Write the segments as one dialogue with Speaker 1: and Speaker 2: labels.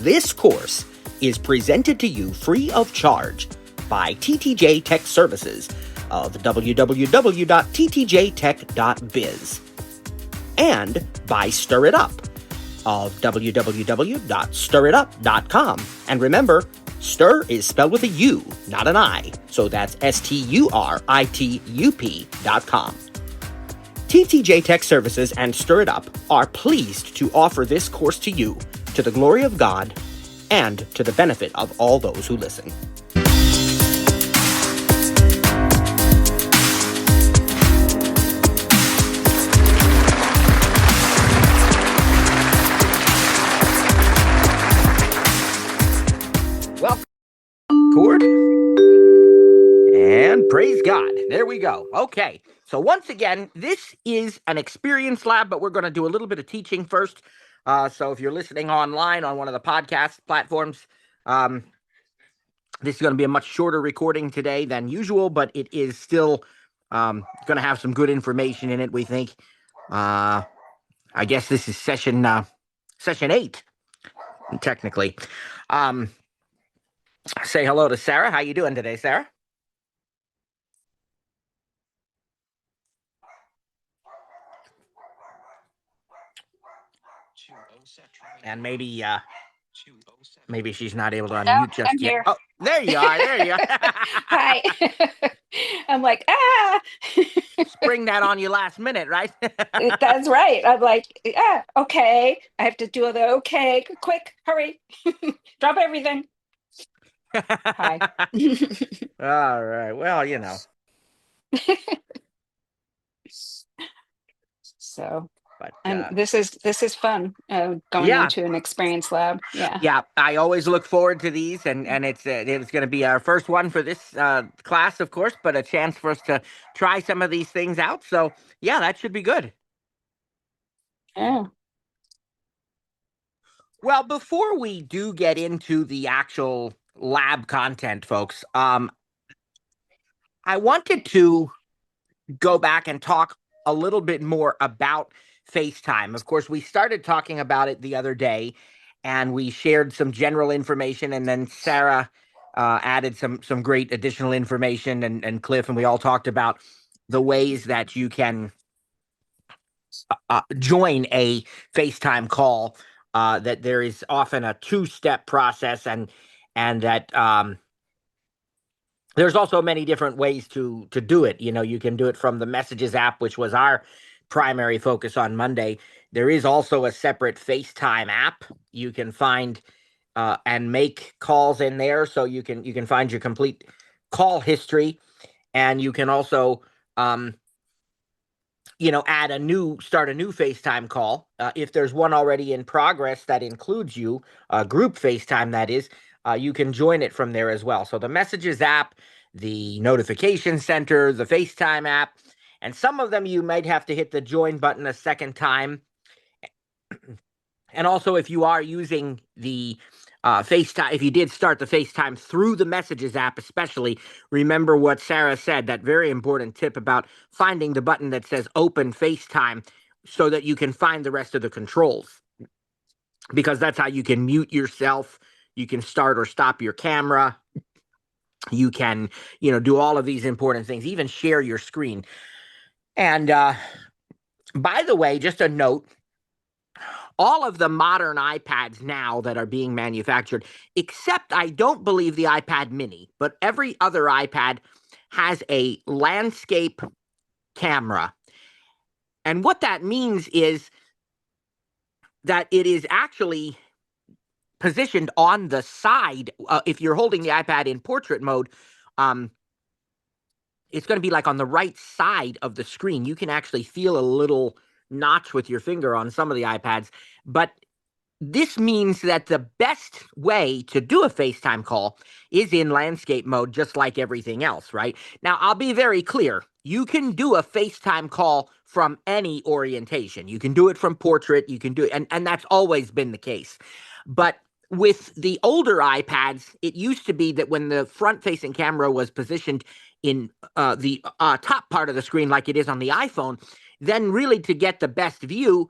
Speaker 1: This course is presented to you free of charge by TTJ Tech Services of www.ttjtech.biz and by Stir It Up of www.stiritup.com. And remember, stir is spelled with a U, not an I, so that's STURITUP.com. TTJ Tech Services and Stir It Up are pleased to offer this course to you to the glory of God and to the benefit of all those who listen. Welcome, Cord. And praise God. There we go. Okay. So once again, this is an experience lab, but we're going to do a little bit of teaching first. So if you're listening online on one of the podcast platforms, this is going to be a much shorter recording today than usual, but it is still going to have some good information in it, we think. I guess this is session 8, technically. Say hello to Sarah. How you doing today, Sarah? And maybe she's not able to unmute just
Speaker 2: I'm
Speaker 1: yet.
Speaker 2: here.
Speaker 1: Oh, there you are. There you are.
Speaker 2: Hi. I'm like,
Speaker 1: Spring that on you last minute, right?
Speaker 2: That's right. I'm like, okay. I have to do the okay. Quick, hurry. Drop everything. Hi.
Speaker 1: All right. Well, you know.
Speaker 2: So,
Speaker 1: But
Speaker 2: this is fun. Going into an experience lab. Yeah.
Speaker 1: Yeah. I always look forward to these, and it's going to be our first one for this class, of course, but a chance for us to try some of these things out. So yeah, that should be good.
Speaker 2: Yeah.
Speaker 1: Well, before we do get into the actual lab content, folks, I wanted to go back and talk a little bit more about FaceTime. Of course, we started talking about it the other day, and we shared some general information, and then Sarah added some great additional information, and Cliff, and we all talked about the ways that you can join a FaceTime call, that there is often a 2-step process, and that there's also many different ways to do it. You know, you can do it from the Messages app, which was our primary focus on Monday. There is also a separate FaceTime app. You can find and make calls in there, so you can find your complete call history, and you can also start a new FaceTime call. If there's one already in progress that includes you, group FaceTime, that is, you can join it from there as well. So the Messages app, the Notification Center, the FaceTime app, and some of them you might have to hit the join button a second time. And also, if you are using the FaceTime, if you did start the FaceTime through the Messages app, especially, remember what Sarah said, that very important tip about finding the button that says Open FaceTime so that you can find the rest of the controls. Because that's how you can mute yourself, you can start or stop your camera, you can, do all of these important things, even share your screen. And by the way, just a note, all of the modern iPads now that are being manufactured, except I don't believe the iPad mini, but every other iPad has a landscape camera. And what that means is that it is actually positioned on the side. If you're holding the iPad in portrait mode, it's going to be like on the right side of the screen. You can actually feel a little notch with your finger on some of the iPads, but this means that the best way to do a FaceTime call is in landscape mode, just like everything else, right? Now, I'll be very clear. You can do a FaceTime call from any orientation. You can do it from portrait. You can do it, and that's always been the case. But with the older iPads, it used to be that when the front-facing camera was positioned in the top part of the screen, like it is on the iPhone, then really to get the best view,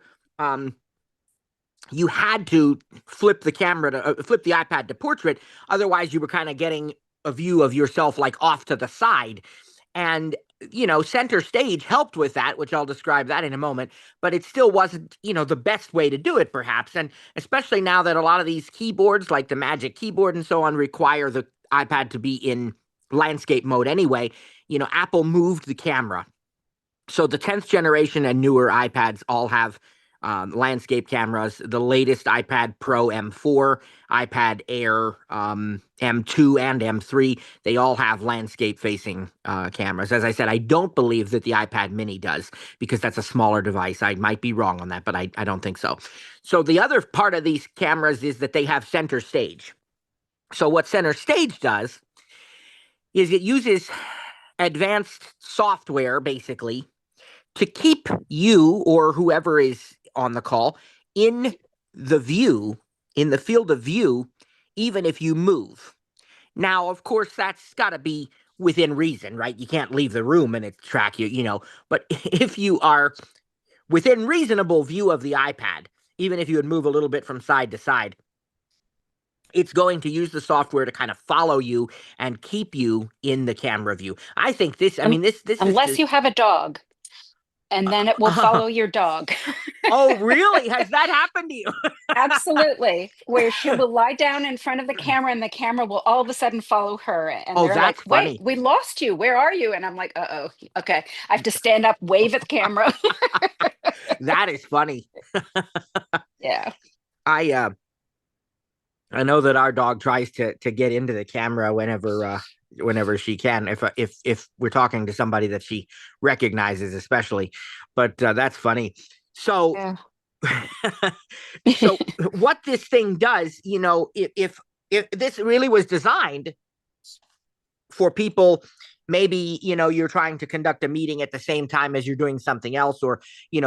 Speaker 1: you had to flip the iPad to portrait. Otherwise, you were kind of getting a view of yourself like off to the side. And, center stage helped with that, which I'll describe that in a moment, but it still wasn't, the best way to do it, perhaps. And especially now that a lot of these keyboards, like the Magic Keyboard and so on, require the iPad to be in landscape mode anyway, Apple moved the camera. So the 10th generation and newer iPads all have landscape cameras. The latest iPad Pro M4, iPad Air M2, and M3, they all have landscape facing cameras. As I said, I don't believe that the iPad mini does because that's a smaller device. I might be wrong on that, but I don't think so. So the other part of these cameras is that they have center stage. So what center stage does is it uses advanced software, basically, to keep you or whoever is on the call in the view, in the field of view, even if you move. Now, of course, that's got to be within reason, right? You can't leave the room and it track you. But if you are within reasonable view of the iPad, even if you would move a little bit from side to side, it's going to use the software to kind of follow you and keep you in the camera view. I think this, I
Speaker 2: Un-
Speaker 1: mean, this is
Speaker 2: Unless
Speaker 1: the,
Speaker 2: you have a dog, and then it will follow your dog.
Speaker 1: oh, really? Has that happened to you?
Speaker 2: Absolutely. Where she will lie down in front of the camera and the camera will all of a sudden follow her. And
Speaker 1: Oh,
Speaker 2: they're like,
Speaker 1: that's
Speaker 2: wait,
Speaker 1: funny.
Speaker 2: we lost you. Where are you? And I'm like, uh-oh. Okay. I have to stand up, wave at the camera.
Speaker 1: That is funny.
Speaker 2: Yeah.
Speaker 1: I uh I know that our dog tries to get into the camera whenever she can, if we're talking to somebody that she recognizes, especially. But that's funny. So
Speaker 2: Yeah.
Speaker 1: so what this thing does, if this really was designed for people, maybe you're trying to conduct a meeting at the same time as you're doing something else, or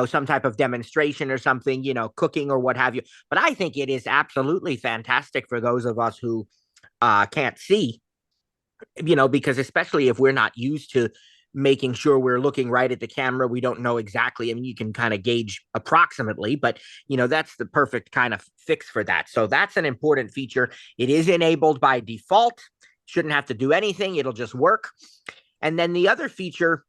Speaker 1: some type of demonstration or something, cooking or what have you. But I think it is absolutely fantastic for those of us who can't see, because especially if we're not used to making sure we're looking right at the camera, we don't know exactly. I mean, you can kind of gauge approximately, but that's the perfect kind of fix for that. So that's an important feature. It is enabled by default. Shouldn't have to do anything. It'll just work. And then the other feature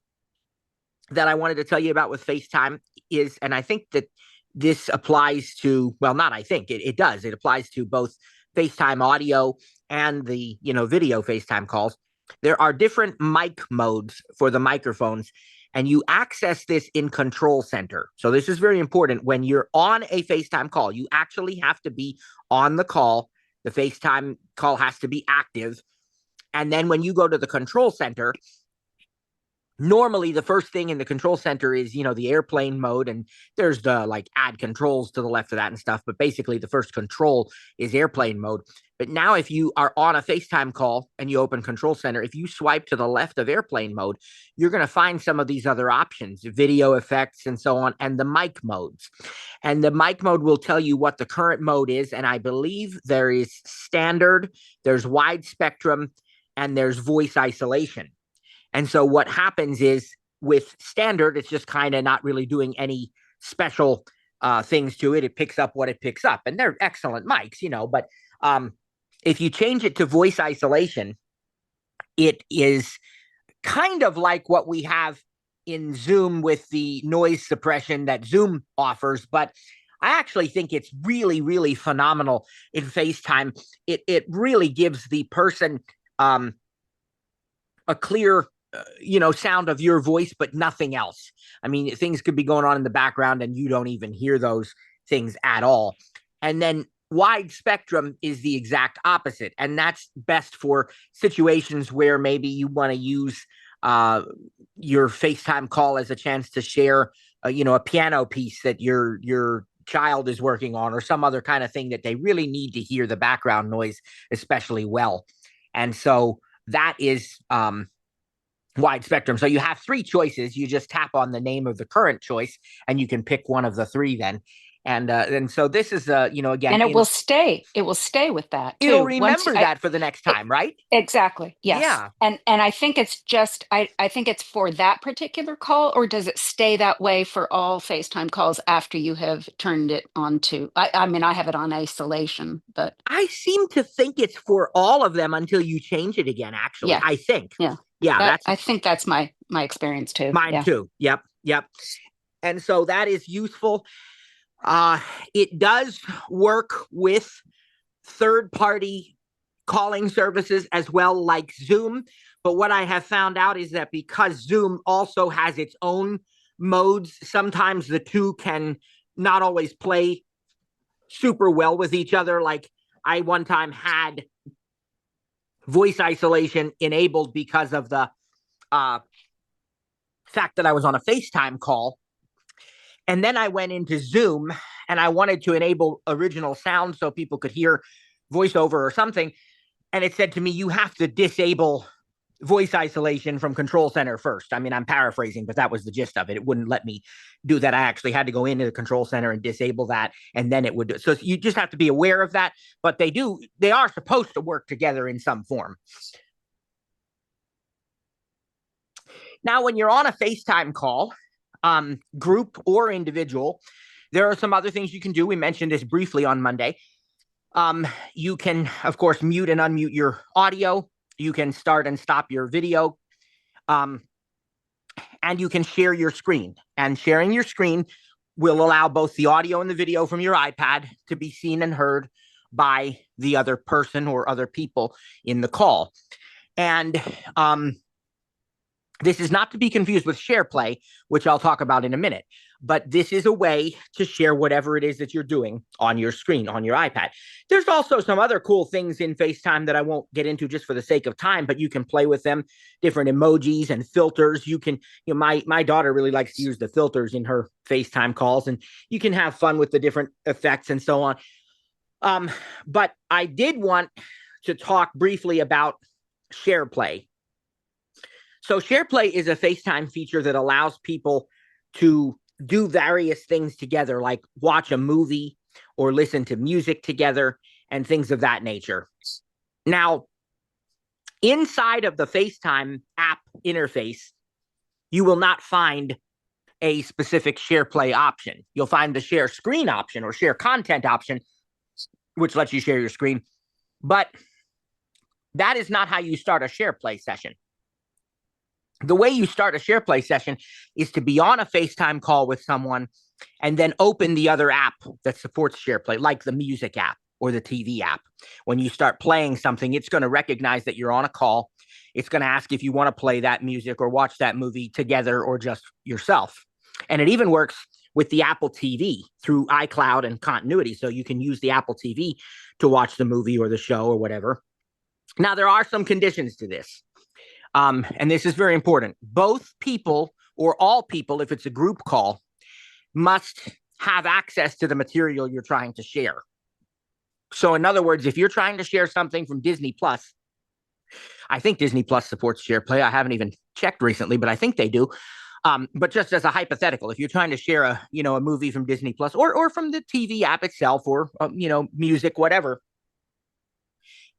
Speaker 1: that I wanted to tell you about with FaceTime is, and I think that this applies to, well, not I think, it does. It applies to both FaceTime audio and the, video FaceTime calls. There are different mic modes for the microphones, and you access this in Control Center. So this is very important. When you're on a FaceTime call, you actually have to be on the call. The FaceTime call has to be active. And then when you go to the Control Center, normally the first thing in the control center is the airplane mode, and there's the like add controls to the left of that and stuff, but basically the first control is airplane mode. But now if you are on a FaceTime call and you open control center, if you swipe to the left of airplane mode, you're going to find some of these other options, video effects and so on, and the mic modes. And the mic mode will tell you what the current mode is, and I believe there is standard, there's wide spectrum, and there's voice isolation. And so what happens is with standard, it's just kind of not really doing any special things to it. It picks up what it picks up, and they're excellent mics, But if you change it to voice isolation, it is kind of like what we have in Zoom with the noise suppression that Zoom offers, but I actually think it's really, really phenomenal in FaceTime. It really gives the person a clear sound of your voice, but nothing else. I mean, things could be going on in the background and you don't even hear those things at all. And then wide spectrum is the exact opposite. And that's best for situations where maybe you want to use your FaceTime call as a chance to share, a piano piece that your child is working on, or some other kind of thing that they really need to hear the background noise especially well. And so that is wide spectrum. So you have three choices. You just tap on the name of the current choice and you can pick one of the three then. And so this is again
Speaker 2: And it
Speaker 1: in
Speaker 2: will stay. It will stay with that
Speaker 1: it'll
Speaker 2: too.
Speaker 1: remember that for the next
Speaker 2: It,
Speaker 1: time, right?
Speaker 2: exactly. Yes.
Speaker 1: Yeah.
Speaker 2: And I think it's just I think it's for that particular call, or does it stay that way for all FaceTime calls after you have turned it on to I mean I have it on isolation, but
Speaker 1: I seem to think it's for all of them until you change it again, actually.
Speaker 2: yeah.
Speaker 1: I think.
Speaker 2: Yeah.
Speaker 1: Yeah,
Speaker 2: That
Speaker 1: that's
Speaker 2: I think that's my experience too.
Speaker 1: mine
Speaker 2: Yeah.
Speaker 1: too. Yep, yep. And so that is useful. Uh, it does work with third party calling services as well, like Zoom. But what I have found out is that because Zoom also has its own modes, sometimes the two can not always play super well with each other. Like I one time had voice isolation enabled because of the uh, fact that I was on a FaceTime call. And then I went into Zoom and I wanted to enable original sound so people could hear voiceover or something. And it said to me, you have to disable voice isolation from Control Center first. I mean, I'm paraphrasing, but that was the gist of it. It wouldn't let me do that. I actually had to go into the Control Center and disable that, and then it would do it. So you just have to be aware of that. But they are supposed to work together in some form. Now, when you're on a FaceTime call, group or individual, there are some other things you can do. We mentioned this briefly on Monday. You can, of course, mute and unmute your audio. You can start and stop your video. And you can share your screen. And sharing your screen will allow both the audio and the video from your iPad to be seen and heard by the other person or other people in the call. And this is not to be confused with SharePlay, which I'll talk about in a minute. But this is a way to share whatever it is that you're doing on your screen, on your iPad. There's also some other cool things in FaceTime that I won't get into just for the sake of time, but you can play with them, different emojis and filters. You can, my daughter really likes to use the filters in her FaceTime calls, and you can have fun with the different effects and so on. But I did want to talk briefly about SharePlay. So SharePlay is a FaceTime feature that allows people to do various things together, like watch a movie or listen to music together and things of that nature. Now, inside of the FaceTime app interface, you will not find a specific SharePlay option. You'll find the share screen option or share content option, which lets you share your screen. But that is not how you start a SharePlay session. The way you start a SharePlay session is to be on a FaceTime call with someone and then open the other app that supports SharePlay, like the music app or the TV app. When you start playing something, it's going to recognize that you're on a call. It's going to ask if you want to play that music or watch that movie together or just yourself. And it even works with the Apple TV through iCloud and continuity. So you can use the Apple TV to watch the movie or the show or whatever. Now, there are some conditions to this. And this is very important. Both people or all people, if it's a group call, must have access to the material you're trying to share. So in other words, if you're trying to share something from Disney Plus, I think Disney Plus supports SharePlay. I haven't even checked recently, but I think they do. But just as a hypothetical, if you're trying to share a movie from Disney Plus or from the TV app itself or music, whatever,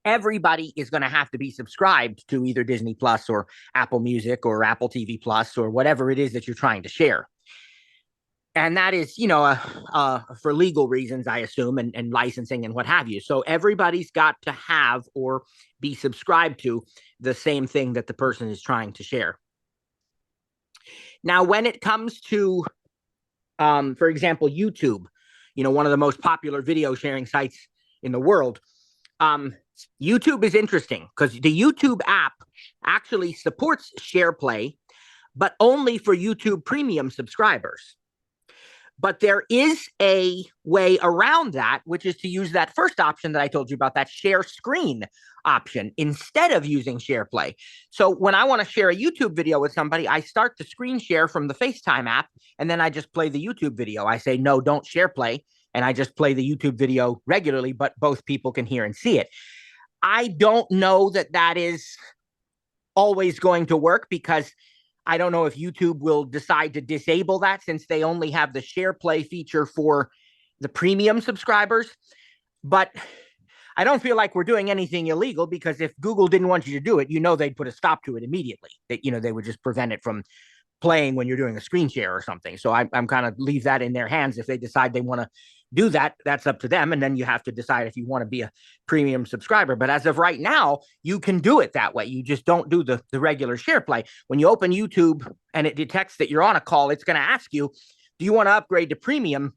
Speaker 1: everybody is going to have to be subscribed to either Disney Plus or Apple Music or Apple TV Plus or whatever it is that you're trying to share. And that is, for legal reasons, I assume, and licensing and what have you. So everybody's got to have or be subscribed to the same thing that the person is trying to share. Now, when it comes to, for example, YouTube, one of the most popular video sharing sites in the world, YouTube is interesting because the YouTube app actually supports SharePlay, but only for YouTube Premium subscribers. But there is a way around that, which is to use that first option that I told you about, that share screen option, instead of using SharePlay. So when I want to share a YouTube video with somebody, I start the screen share from the FaceTime app, and then I just play the YouTube video. I say, no, don't SharePlay, and I just play the YouTube video regularly, but both people can hear and see it. I don't know that that is always going to work because I don't know if YouTube will decide to disable that since they only have the SharePlay feature for the premium subscribers, but I don't feel like we're doing anything illegal, because if Google didn't want you to do it, they'd put a stop to it immediately. That they would just prevent it from playing when you're doing a screen share or something. So I'm kind of leave that in their hands. If they decide they want to do that, that's up to them. And then you have to decide if you want to be a premium subscriber. But as of right now, you can do it that way. You just don't do the regular share play. When you open YouTube and it detects that you're on a call, it's going to ask you, do you want to upgrade to premium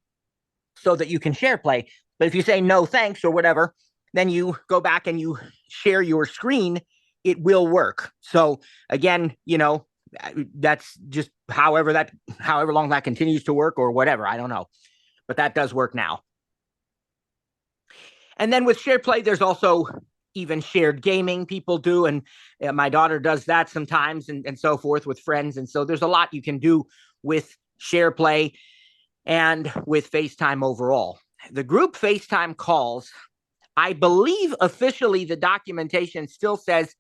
Speaker 1: so that you can share play? But if you say no, thanks, or whatever, then you go back and you share your screen, it will work. So again, that's just however long that continues to work or whatever. I don't know. But that does work now. And then with share play, there's also even shared gaming people do. And my daughter does that sometimes, and so forth with friends. And so there's a lot you can do with share play and with FaceTime overall. The group FaceTime calls, I believe officially the documentation still says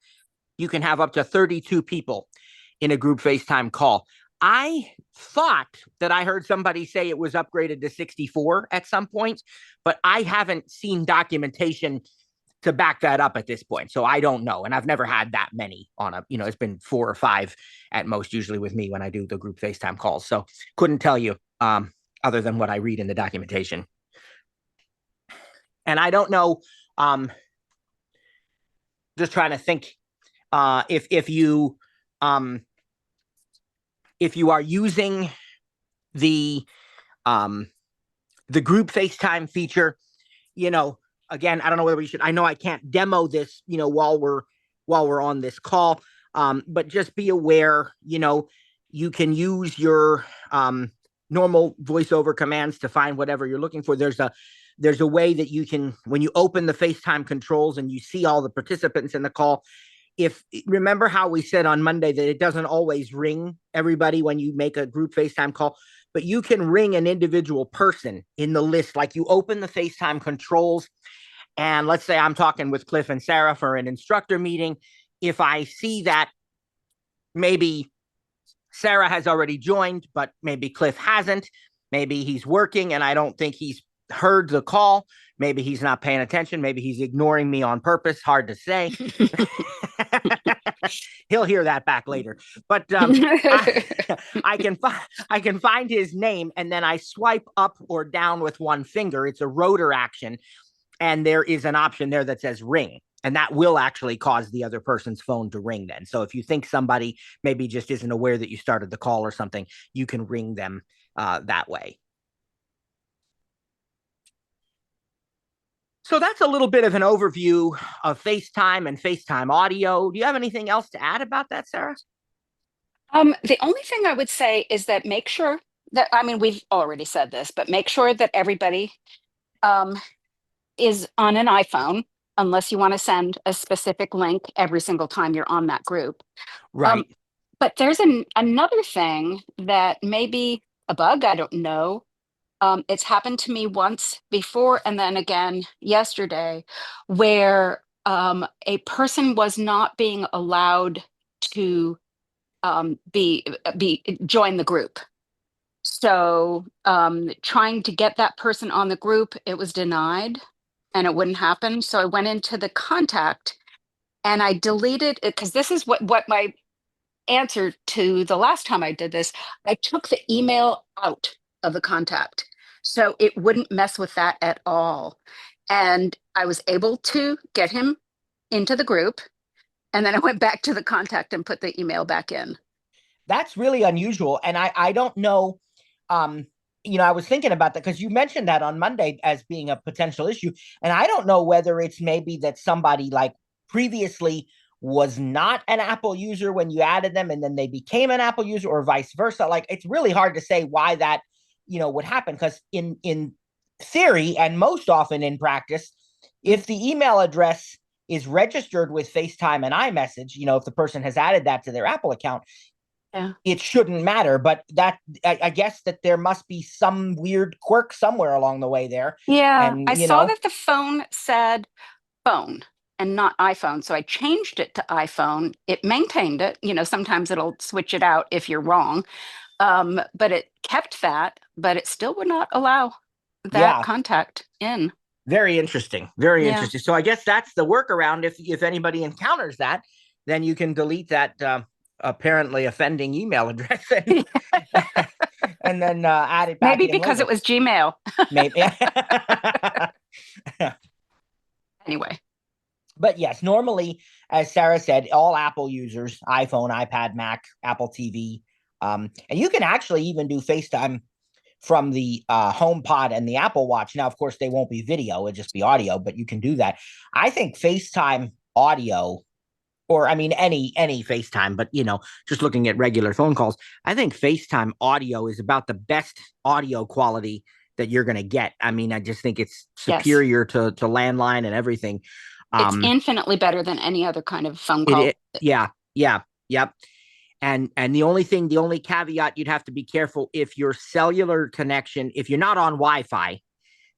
Speaker 1: you can have up to 32 people in a group FaceTime call. I thought that I heard somebody say it was upgraded to 64 at some point, but I haven't seen documentation to back that up at this point. So I don't know. And I've never had that many on it's been 4 or 5 at most, usually with me when I do the group FaceTime calls. So couldn't tell you other than what I read in the documentation. And I don't know, just trying to think if you are using the group FaceTime feature, again, I don't know whether we should. I know I can't demo this, while we're on this call, but just be aware, you can use your normal voiceover commands to find whatever you're looking for. There's a way that you can, when you open the FaceTime controls and you see all the participants in the call, remember how we said on Monday that it doesn't always ring everybody when you make a group FaceTime call, but you can ring an individual person in the list. Like you open the FaceTime controls, and let's say I'm talking with Cliff and Sarah for an instructor meeting. If I see that maybe Sarah has already joined, but maybe Cliff hasn't, maybe he's working and I don't think he's heard the call, maybe he's not paying attention, maybe he's ignoring me on purpose, hard to say. He'll hear that back later, but I can find his name, and then I swipe up or down with one finger. It's a rotor action, and there is an option there that says ring, and that will actually cause the other person's phone to ring then. So if you think somebody maybe just isn't aware that you started the call or something, you can ring them that way. So that's a little bit of an overview of FaceTime and FaceTime audio. Do you have anything else to add about that, Sarah?
Speaker 2: The only thing I would say is that make sure that, I mean, we've already said this, but make sure that everybody is on an iPhone, unless you want to send a specific link every single time you're on that group.
Speaker 1: Right.
Speaker 2: But there's another thing that may be a bug, I don't know. It's happened to me once before and then again yesterday, where a person was not being allowed to join the group. So trying to get that person on the group, it was denied and it wouldn't happen. So I went into the contact and I deleted it, because this is what my answer to the last time I did this. I took the email out of the contact so it wouldn't mess with that at all. And I was able to get him into the group. And then I went back to the contact and put the email back in.
Speaker 1: That's really unusual. And I don't know, I was thinking about that because you mentioned that on Monday as being a potential issue. And I don't know whether it's maybe that somebody like previously was not an Apple user when you added them and then they became an Apple user, or vice versa. Like, it's really hard to say why that, would happen, because in theory and most often in practice, if the email address is registered with FaceTime and iMessage, if the person has added that to their Apple account,
Speaker 2: Yeah.
Speaker 1: it shouldn't matter. But that I guess that there must be some weird quirk somewhere along the way there.
Speaker 2: Yeah.
Speaker 1: And
Speaker 2: I saw that the phone said phone and not iPhone. So I changed it to iPhone. It maintained it. Sometimes it'll switch it out if you're wrong. But it kept that, but it still would not allow. that
Speaker 1: Yeah,
Speaker 2: contact in.
Speaker 1: very interesting. Very
Speaker 2: Yeah.
Speaker 1: interesting. So I guess that's the workaround. If anybody encounters that, then you can delete that apparently offending email address and then add it back
Speaker 2: Maybe
Speaker 1: in
Speaker 2: because it
Speaker 1: later.
Speaker 2: was Gmail.
Speaker 1: Maybe.
Speaker 2: Anyway,
Speaker 1: But yes, normally, as Sarah said, all Apple users, iPhone, iPad, Mac, Apple TV, and you can actually even do FaceTime from the HomePod and the Apple Watch. Now, of course, they won't be video; it'll just be audio, but you can do that. I think FaceTime audio, or I mean, any FaceTime, but just looking at regular phone calls, I think FaceTime audio is about the best audio quality that you're going to get. I mean, I just think it's
Speaker 2: yes,
Speaker 1: superior to landline and everything.
Speaker 2: it's
Speaker 1: Um,
Speaker 2: infinitely better than any other kind of phone
Speaker 1: it
Speaker 2: call.
Speaker 1: yeah, yeah, yep. And the only caveat you'd have to be careful if your cellular connection, if you're not on Wi-Fi.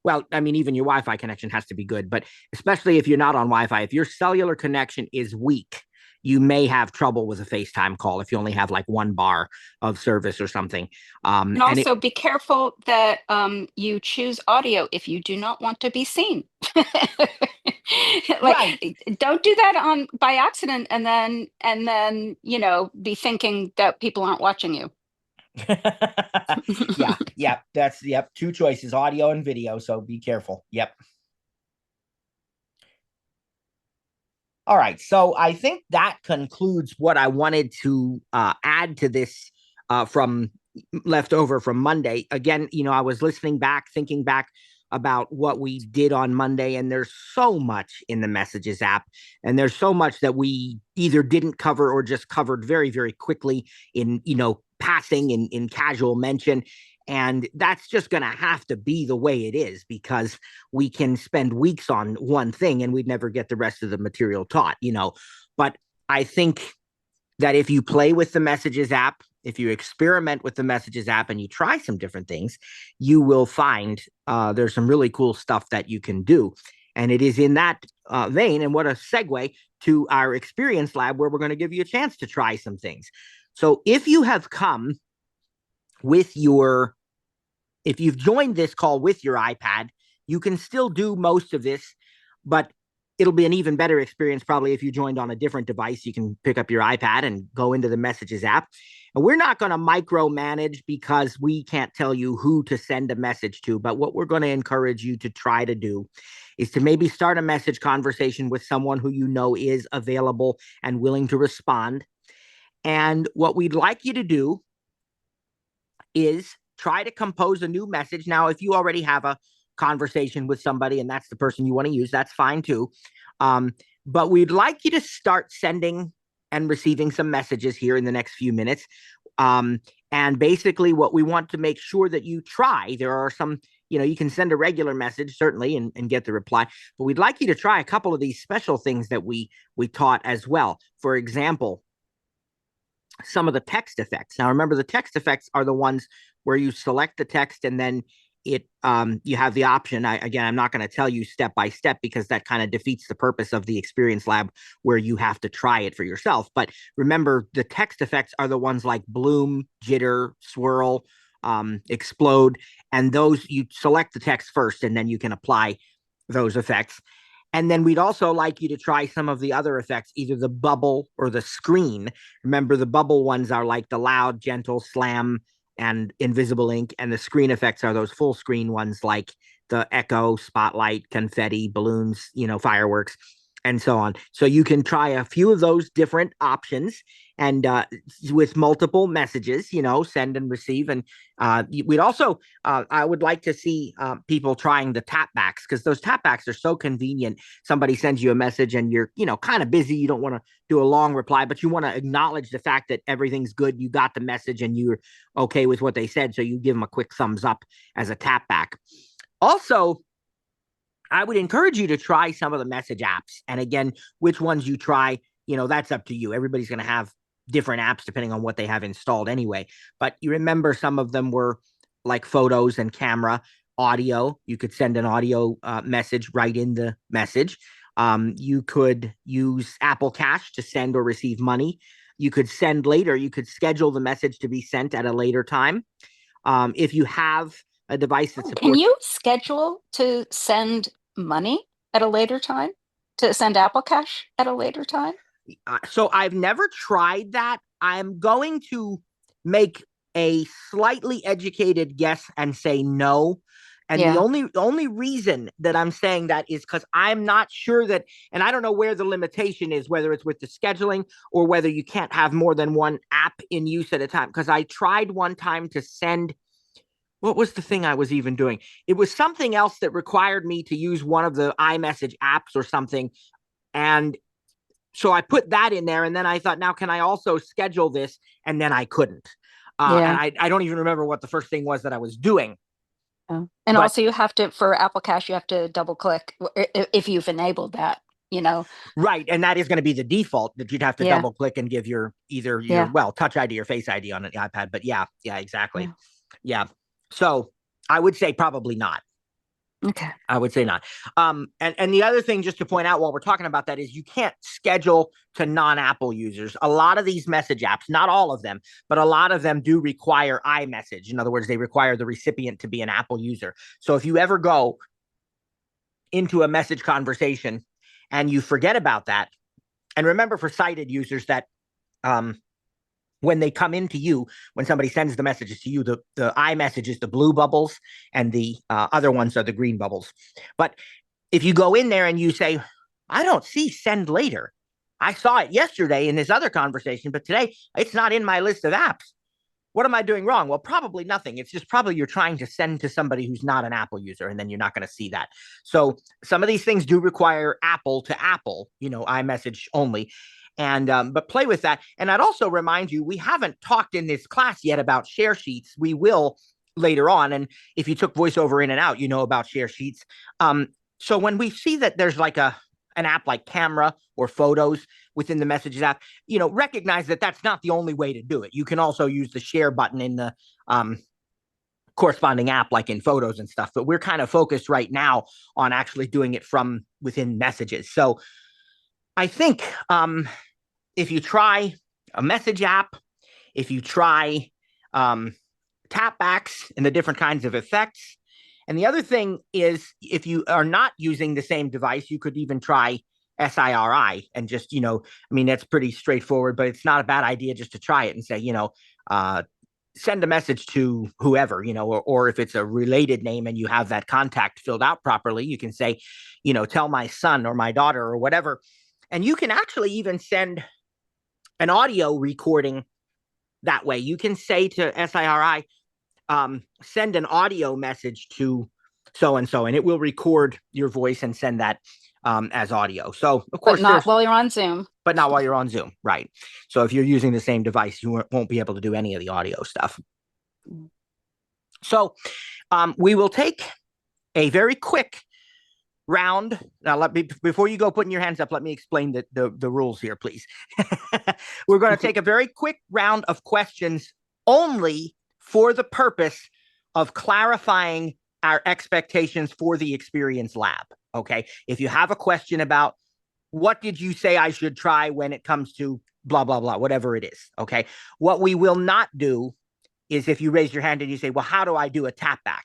Speaker 1: Well, I mean, even your Wi-Fi connection has to be good, but especially if you're not on Wi-Fi, if your cellular connection is weak, you may have trouble with a FaceTime call if you only have like one bar of service or something.
Speaker 2: And
Speaker 1: And it
Speaker 2: also be careful that you choose audio if you do not want to be seen. Like,
Speaker 1: Right.
Speaker 2: don't do that on by accident and then, be thinking that people aren't watching you.
Speaker 1: Yeah, yeah, that's yep, two choices, audio and video, so be careful. Yep. All right. So I think that concludes what I wanted to add to this from leftover from Monday. Again, I was listening back, thinking back about what we did on Monday, and there's so much in the Messages app, and there's so much that we either didn't cover or just covered very, very quickly in, passing in casual mention. And that's just going to have to be the way it is because we can spend weeks on one thing and we'd never get the rest of the material taught. But I think that if you play with the Messages app, if you experiment with the Messages app and you try some different things, you will find there's some really cool stuff that you can do. And it is in that vein, and what a segue to our experience lab where we're going to give you a chance to try some things. So if you have come with your if you've joined this call with your iPad, you can still do most of this, but it'll be an even better experience probably if you joined on a different device. You can pick up your iPad and go into the Messages app. And we're not going to micromanage because we can't tell you who to send a message to. But what we're going to encourage you to try to do is to maybe start a message conversation with someone who you know is available and willing to respond. And what we'd like you to do is try to compose a new message. Now, if you already have a conversation with somebody and that's the person you want to use, that's fine too. Um, but we'd like you to start sending and receiving some messages here in the next few minutes. And basically, what we want to make sure that you try, there are some, you can send a regular message certainly and get the reply, but we'd like you to try a couple of these special things that we taught as well. For example, some of the text effects. Now, remember, the text effects are the ones where you select the text and then you have the option. I'm not going to tell you step by step because that kind of defeats the purpose of the experience lab where you have to try it for yourself. But remember, the text effects are the ones like bloom, jitter, swirl, explode, and those you select the text first and then you can apply those effects. And then we'd also like you to try some of the other effects, either the bubble or the screen. Remember, the bubble ones are like the loud, gentle, slam, and invisible ink. And the screen effects are those full screen ones like the echo, spotlight, confetti, balloons, fireworks, and so on. So you can try a few of those different options and with multiple messages, send and receive. And we'd also, I would like to see people trying the tap backs because those tap backs are so convenient. Somebody sends you a message and you're, kind of busy. You don't want to do a long reply, but you want to acknowledge the fact that everything's good. You got the message and you're okay with what they said. So you give them a quick thumbs up as a tap back. Also, I would encourage you to try some of the message apps. And again, which ones you try, that's up to you. Everybody's going to have different apps depending on what they have installed anyway. But you remember some of them were like photos and camera, audio. You could send an audio message right in the message. You could use Apple Cash to send or receive money. You could send later. You could schedule the message to be sent at a later time. If you have a device that
Speaker 2: Can
Speaker 1: supports.
Speaker 2: you schedule to send money at a later time? To send Apple Cash at a later time?
Speaker 1: So I've never tried that. I'm going to make a slightly educated guess and say no. And the
Speaker 2: Yeah.
Speaker 1: only reason that I'm saying that is because I'm not sure that, and I don't know where the limitation is, whether it's with the scheduling or whether you can't have more than one app in use at a time. Because I tried one time to send, what was the thing I was even doing? It was something else that required me to use one of the iMessage apps or something. And so I put that in there, and then I thought, now can I also schedule this? And then I couldn't. And
Speaker 2: Yeah.
Speaker 1: I don't even remember what the first thing was that I was doing.
Speaker 2: Oh. And
Speaker 1: But
Speaker 2: also you have to, for Apple Cash, you have to double click if you've enabled that, you know.
Speaker 1: right, and that is going to be the default that you'd have to
Speaker 2: Yeah.
Speaker 1: double click and give your either your
Speaker 2: Yeah.
Speaker 1: well Touch ID or Face ID on an iPad. But yeah, yeah, exactly,
Speaker 2: Yeah.
Speaker 1: yeah. So I would say probably not.
Speaker 2: Okay.
Speaker 1: I would say not. And the other thing, just to point out while we're talking about that, is you can't schedule to non-Apple users. A lot of these message apps, not all of them, but a lot of them do require iMessage. In other words, they require the recipient to be an Apple user. So if you ever go into a message conversation and you forget about that, and remember for sighted users that um, when they come into you, when somebody sends the messages to you, the iMessage is the blue bubbles and the other ones are the green bubbles. But if you go in there and you say, I don't see send later. I saw it yesterday in this other conversation, but today it's not in my list of apps. What am I doing wrong? Well, probably nothing. It's just probably you're trying to send to somebody who's not an Apple user, and then you're not going to see that. So some of these things do require Apple to Apple, iMessage only. And but play with that. And I'd also remind you, we haven't talked in this class yet about share sheets. We will later on. And if you took voiceover in and out, you know about share sheets. So when we see that there's like an app like Camera or Photos within the Messages app, recognize that that's not the only way to do it. You can also use the share button in the corresponding app, like in Photos and stuff. But we're kind of focused right now on actually doing it from within Messages. So I think if you try a message app, if you try tapbacks and the different kinds of effects, and the other thing is, if you are not using the same device, you could even try SIRI and just, I mean, that's pretty straightforward, but it's not a bad idea just to try it and say, send a message to whoever, or if it's a related name and you have that contact filled out properly, you can say, tell my son or my daughter or whatever. And you can actually even send an audio recording that way. You can say to SIRI, send an audio message to so and so, and it will record your voice and send that as audio. So, of
Speaker 2: But
Speaker 1: course,
Speaker 2: not while you're on Zoom.
Speaker 1: but not while you're on Zoom, right? So, if you're using the same device, you won't be able to do any of the audio stuff. So, we will take a very quick round. Now, before you go putting your hands up, let me explain the rules here, please. We're going to take a very quick round of questions only for the purpose of clarifying our expectations for the experience lab. Okay. If you have a question about what did you say I should try when it comes to blah, blah, blah, whatever it is. Okay. What we will not do is if you raise your hand and you say, well, how do I do a tap back?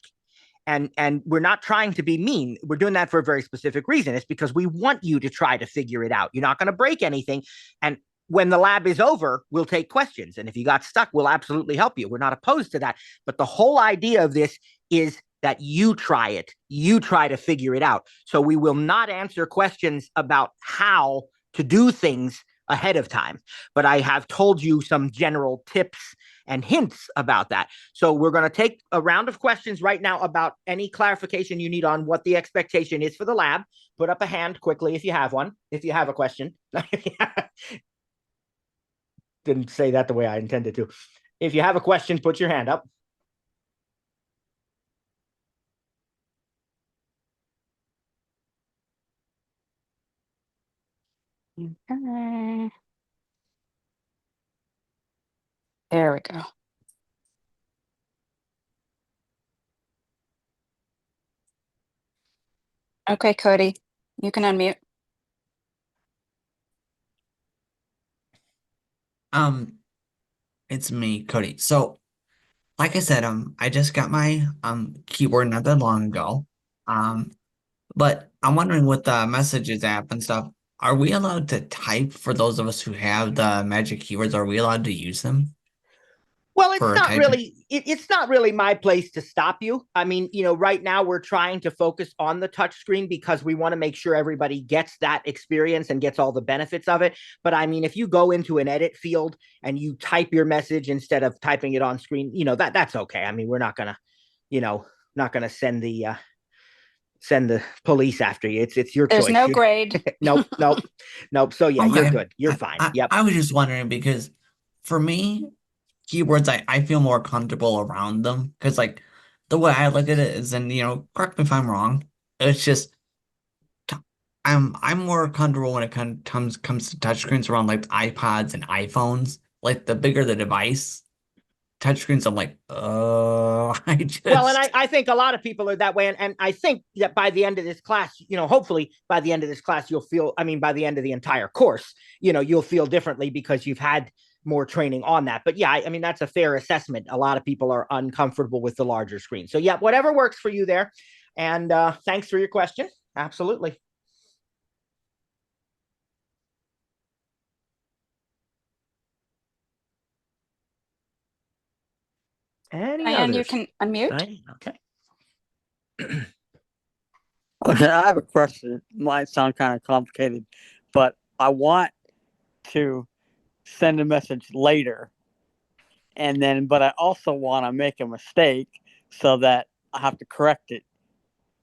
Speaker 1: And we're not trying to be mean. We're doing that for a very specific reason. It's because we want you to try to figure it out. You're not going to break anything. And when the lab is over, we'll take questions. And if you got stuck, we'll absolutely help you. We're not opposed to that. But the whole idea of this is that you try it. You try to figure it out. So we will not answer questions about how to do things ahead of time. But I have told you some general tips and hints about that. So we're going to take a round of questions right now about any clarification you need on what the expectation is for the lab. Put up a hand quickly if you have one, if you have a question. Didn't say that the way I intended to. If you have a question, put your hand up.
Speaker 2: Okay. There we go. Okay, Cody, you can unmute.
Speaker 3: Um, it's me, Cody. So, like I said, I just got my keyboard not that long ago. Um, but I'm wondering with the messages app and stuff, are we allowed to type for those of us who have the magic keywords? Are we allowed to use them
Speaker 1: Well,
Speaker 3: for typing?
Speaker 1: it's not really my place to stop you. I mean, right now we're trying to focus on the touch screen because we want to make sure everybody gets that experience and gets all the benefits of it. But I mean, if you go into an edit field and you type your message instead of typing it on screen, that's okay. I mean, we're not gonna, you know, not gonna send the police after you. It's your
Speaker 2: There's
Speaker 1: choice.
Speaker 2: no grade.
Speaker 1: Nope, nope, nope. So yeah, you're
Speaker 3: Okay.
Speaker 1: good. You're fine. Yep.
Speaker 3: I was just wondering because for me, keywords, I feel more comfortable around them because like the way I look at it is, and correct me if I'm wrong, it's just t- I'm more comfortable when it comes to touchscreens around like iPods and iPhones. Like the bigger the device, touchscreens, I'm like, I
Speaker 1: Well, and
Speaker 3: just
Speaker 1: I think a lot of people are that way. And I think that by the end of this class, hopefully by the end of this class, I mean, by the end of the entire course, you'll feel differently because you've had more training on that. But yeah, I mean, that's a fair assessment. A lot of people are uncomfortable with the larger screen. So yeah, whatever works for you there. And thanks for your question. Absolutely. Any
Speaker 2: Diane, you
Speaker 1: others?
Speaker 2: can unmute.
Speaker 1: Okay.
Speaker 4: Okay, I have a question. It might sound kind of complicated, but I want to send a message later, but I also want to make a mistake so that I have to correct it.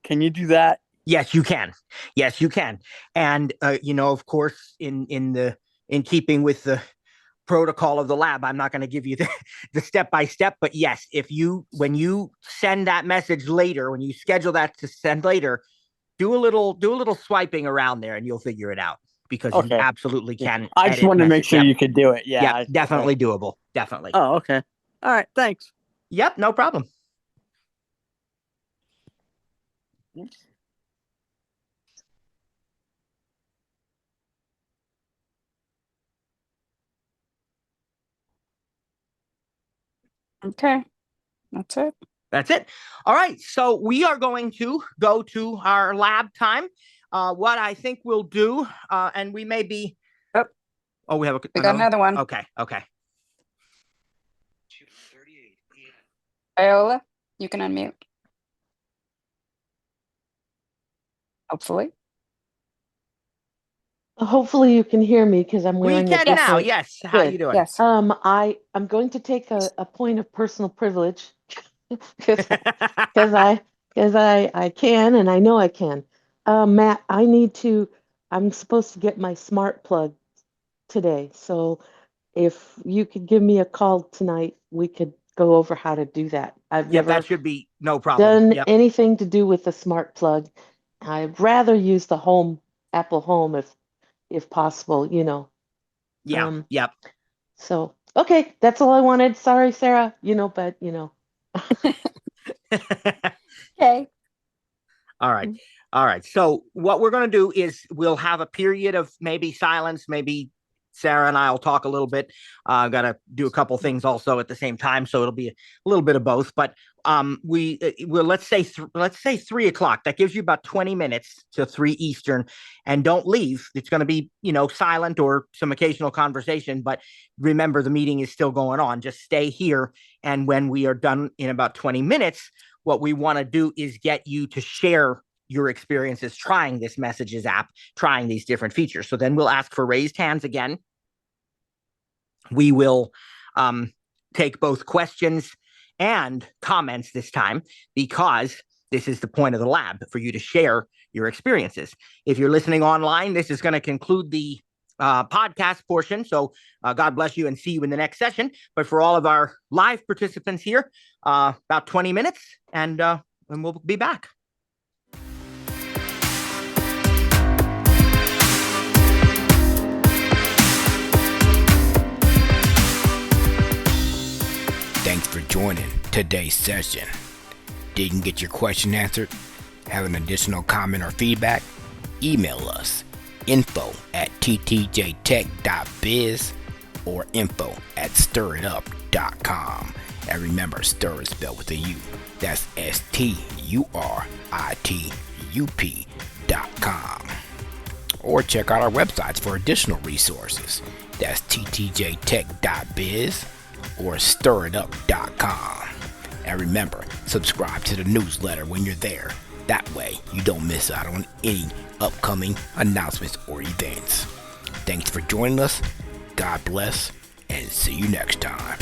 Speaker 4: Can you do that?
Speaker 1: Yes, you can. Yes, you can. And of course, in keeping with the protocol of the lab, I'm not going to give you the step by step, but yes, if you when you send that message later, when you schedule that to send later, do a little swiping around there, and you'll figure it out because you
Speaker 4: Okay.
Speaker 1: absolutely
Speaker 4: Yeah.
Speaker 1: can
Speaker 4: I just
Speaker 1: edit
Speaker 4: wanted to make
Speaker 1: message.
Speaker 4: sure
Speaker 1: Yep,
Speaker 4: you could do it. Yeah.
Speaker 1: yep,
Speaker 4: Okay.
Speaker 1: definitely doable. Definitely.
Speaker 4: Oh, okay. All right. Thanks.
Speaker 1: Yep, no problem.
Speaker 2: Okay, that's it.
Speaker 1: That's it. All right. So we are going to go to our lab time. What I think we'll do, and we may be.
Speaker 2: Oh,
Speaker 1: Oh, we have
Speaker 2: we got
Speaker 1: another one.
Speaker 2: another one.
Speaker 1: Okay. Okay.
Speaker 2: Viola, you can unmute. Hopefully.
Speaker 5: Hopefully you can hear me because I'm
Speaker 1: We
Speaker 5: wearing a
Speaker 1: can now.
Speaker 5: different.
Speaker 1: Yes. How you
Speaker 5: Good.
Speaker 1: doing?
Speaker 2: Yes.
Speaker 5: I'm going to take a point of personal privilege because I can and I know I can. Matt, I'm supposed to get my smart plug today. So if you could give me a call tonight, we could go over how to do that. I've
Speaker 1: Yep, that
Speaker 5: never
Speaker 1: should be no problem.
Speaker 5: done
Speaker 1: Yep.
Speaker 5: anything to do with the smart plug. I'd rather use the home Apple Home if possible.
Speaker 1: Yeah.
Speaker 5: Um,
Speaker 1: Yep.
Speaker 5: so okay, that's all I wanted. Sorry, Sarah, but
Speaker 2: Okay.
Speaker 1: All right. All right. So what we're going to do is we'll have a period of maybe silence. Maybe Sarah and I will talk a little bit. I've got to do a couple things also at the same time, so it'll be a little bit of both. But will let's say 3 o'clock. That gives you about 20 minutes to 3 Eastern, and don't leave. It's going to be silent or some occasional conversation. But remember, the meeting is still going on. Just stay here, and when we are done in about 20 minutes, what we want to do is get you to share your experiences trying this messages app, trying these different features. So then we'll ask for raised hands again. We will take both questions and comments this time because this is the point of the lab for you to share your experiences. If you're listening online, this is going to conclude the podcast portion. So God bless you and see you in the next session. But for all of our live participants here, about 20 minutes and we'll be back.
Speaker 6: Thanks for joining today's session. Didn't get your question answered? Have an additional comment or feedback? Email us info@ttjtech.biz or info@stiritup.com And remember, Stir is spelled with a U. That's STURITUP.com. Or check out our websites for additional resources. That's ttjtech.biz or stiritup.com. And remember, subscribe to the newsletter when you're there. That way, you don't miss out on any upcoming announcements or events. Thanks for joining us. God bless, and see you next time.